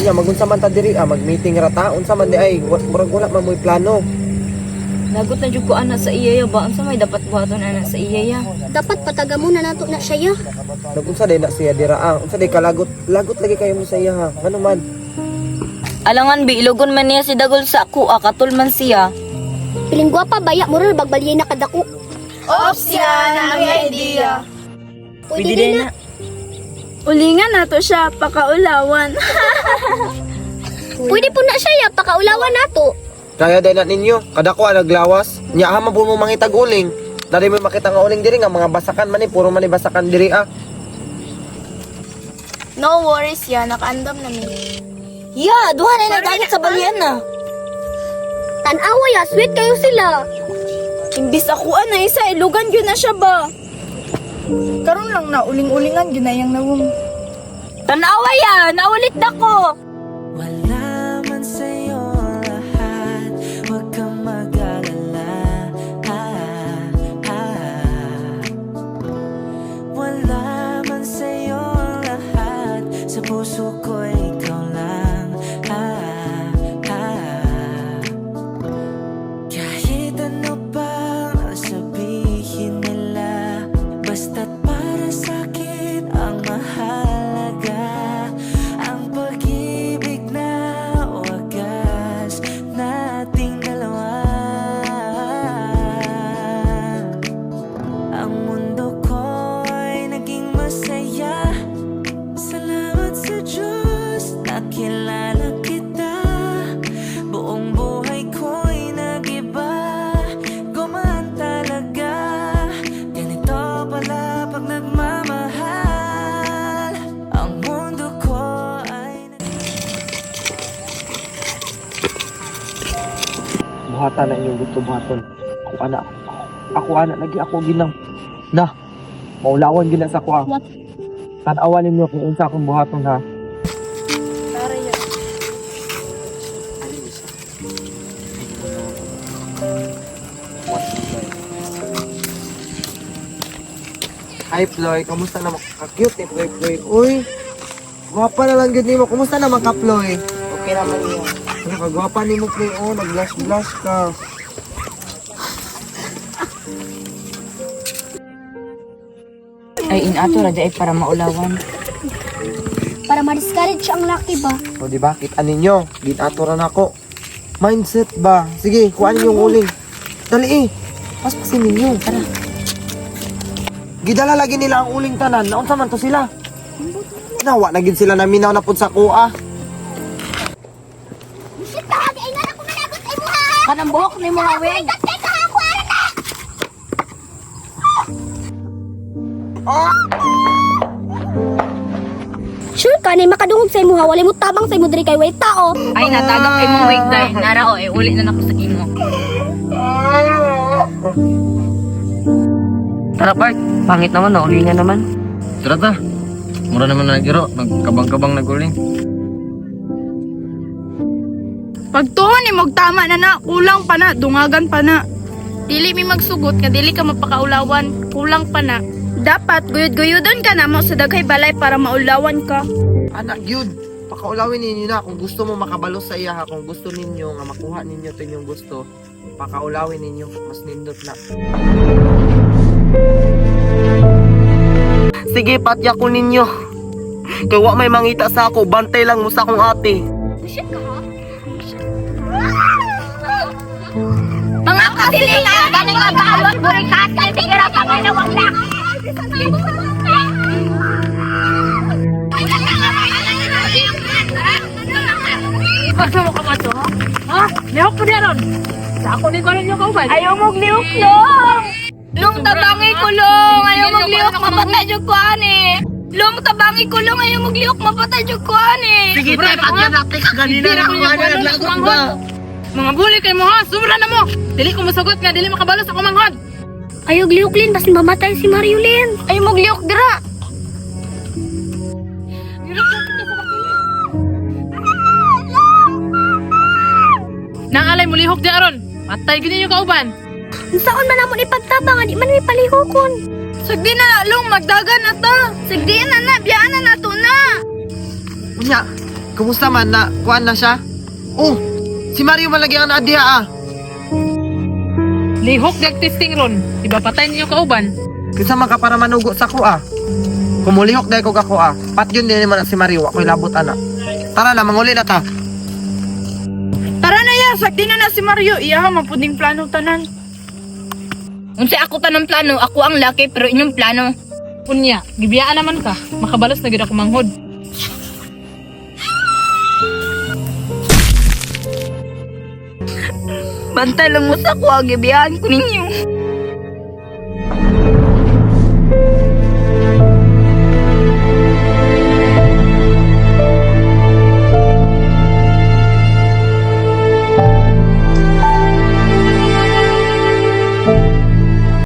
Unya magunsa man ta diri mag-meeting ra ta. Unsa man di ay murag wala man mo'y plano. Lagot na jud ko ana sa iya ya ba? Unsa may dapat buhaton ana sa iya ya? Dapat pataga muna nato na siya ya. Nagunsa di na siya dira unsa di kalagot lagot lagi kayo mo sa iya ha. Ngano man? Alangan bi ilugon man niya si Dagol sa ako, katul man siya. Piling gwapa baya mo rin bagbalye na kadako. Ops yan, ang idea. Pwede din na. Ulingan nato siya, pakaulawan. Pwede po na siya ya, pakaulawan nato. Kaya din na ninyo kada ko naglawas. Nya ha man po mo mangitag uling. Dari mo makita nga uling diri nga mga basakan man ni puro man ni basakan diri No worries yan, nakaandam na mi. Ya, duha na nagdagat sa balyan na. Tanawa ya, sweet kayo sila. Imbis ako ana isa, ilugan yun na siya ba? Karon lang na, uling-ulingan yun na yung nawong. Tanawa ya, naulit na ko. Wala man sa'yo lahat, huwag kang mag-alala. Wala man sa'yo lahat, sa puso ko ikaw lang. Kahit ano pang sabihin nila, basta't para sa'kin ang mahalaga. Ang pag-ibig na wagas nating dalawa. Ang mundo ko'y naging masaya. Salamat sa Diyos, nakilala kita. Buong buhay ko'y nag-iba. Gumaan talaga. Ganito pala pag nagmamahal. Ang mundo ko ay Buhatan na inyong gusto buhaton. Ako anak lagi ako ginang. Na. Maulawan gina sa ko. Tan-awan ninyo kung unsa akong buhaton ha. Tara yan. Hi Ploy, kamusta naman? Ka-cute ni Ploy Ploy. Uy, gwapa na lang yun ni mo. Kamusta naman ka Ploy? Okay naman yun. Ano ka, gwapa ni mo Ploy. Oh, nag-blush-blush ka. Ay inato ra ay para maulawan. Para ma-discourage ang laki ba? O di ba, kita ninyo. Ginaturan ako. Mindset ba? Sige, kuhaan ninyo yung uling. Dali paspasin ninyo. Tara. Gidala lagi nila ang uling tanan. Naunsa man to sila? Nawa na gid sila naminaw na pud sa kuha. Shit, kahag ay nga ako managot ay mo ha. Kanang buhok ni mga wig. Teka ako ara na. Sure ka na makadungog sa imo ha, wala mo tabang sa imo diri kay way tao. Ay natagak kay mong wig dai. Nara o uli na nako sa imo. Tara, Park. Pangit naman, naulingan naman. Tara ta. Mura naman na nagiro. Nagkabang-kabang naguling. Pag tuon ni mog tama na, kulang pa na, dungagan pa na. Dili mi magsugot nga dili ka mapakaulawan, kulang pa na. Dapat guyod-guyodon ka na mo sa daghay balay para maulawan ka. Anak yun. Pakaulawin ninyo na kung gusto mo makabalo sa iya ha. Kung gusto ninyo nga makuha ninyo ito yung gusto. Pakaulawin ninyo. Mas nindot na. Sige, patya ko ninyo. Kaya wa may mangita sa ako. Bantay lang mo sa akong ate. Mga kasilingan, ganang mabalot, burikat, kalbira pa nga nawang lang. Basta mo ka ba to, ha? Ha? Lihok po niya ron. Sa ako ni Karan yung kauban. Ayaw mong liuk-liuk. Lung tabangi kulong, ayaw magliok, mapatay jud ko ani. Lung tabangi kulong, ayaw magliok, mapatay jud ko ani. Sige, tayo, patya natin ka ganina na ako nga naglagot ba? Mga buli kay mo ha, sobra na mo. Dili ko masagot nga, dili makabalo sa kumanghod. Ayaw liuk-lin, basin mamatay si Mariolin. Ayaw magliok dira. Nangalay mo lihok di aron. Patay gini yung kauban. Saan man namon ipagtabang, di man may palihokon. Sagdi na lung magdagan na to. Sagdi na na, biyaan na nato na. Unya, Kumusta man na kuan na siya? Oh, si Mario man lagi ang naadiha ah. Lihok dag testing ron. Diba patay ninyo kauban? Kinsa man ka para manugo sa kuha? Kumulihok dahil ko kako ah. Pat yun din naman si Mario, ako'y labot ana. Tara na, manguli na ta. Tara na ya, sakti na si Mario. Iya, mapuding plano tanan. Unsa ako tanang plano, ako ang laki pero inyong plano. Unya, gibiyaan naman ka. Makabalos na gid ako manghod. Bantay lang mo sa kuha, gibiyahan ko ninyo.